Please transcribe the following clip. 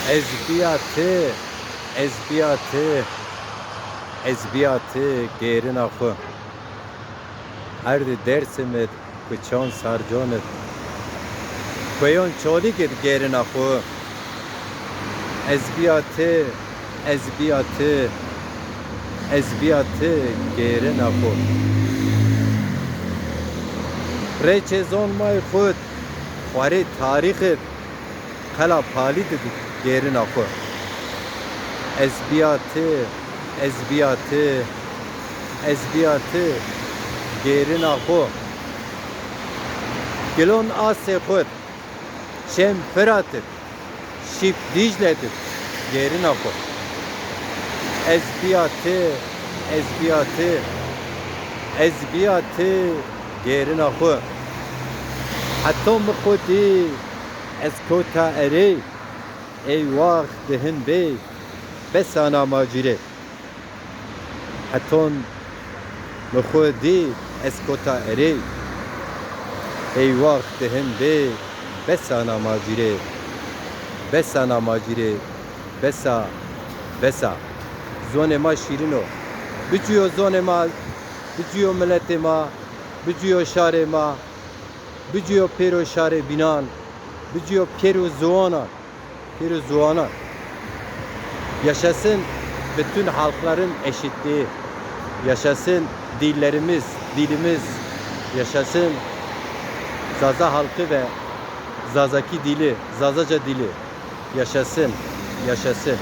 Ezbiyatı, ezbiyatı, ezbiyatı gerin akı. Her dersimit kıçan sarcanit. Koyon çolikit gerin akı. Ezbiyatı, ezbiyatı, ezbiyatı gerin akı. Reçezon may khud, khwari tarixit, kala palit gerin akı. Ezbiyatı, ezbiyatı, ezbiyatı gerin akı. Gilon ase khud, şem feratit, şip dicletit gerin akı. Ezbiyatı, ezbiyatı, ezbiyatı gerin akı. Hatta mkhudi eskota eri, ey vaqt dehin bey, besana macire. Hatta mkhudi eskota eri, ey vaqt dehin bey, besana macire. Besana macire, besa, besa. Zone ma şirino. Biciyo zone ma, biciyo milleti ma, biciyo şare ma, biciyo pero şare binan, biciyo pero zuana, pero zuana. Yaşasın bütün halkların eşitliği. Yaşasın dillerimiz, dilimiz. Yaşasın Zaza halkı ve Zazaki dili, Zazaca dili. Yaşasın, yaşasın.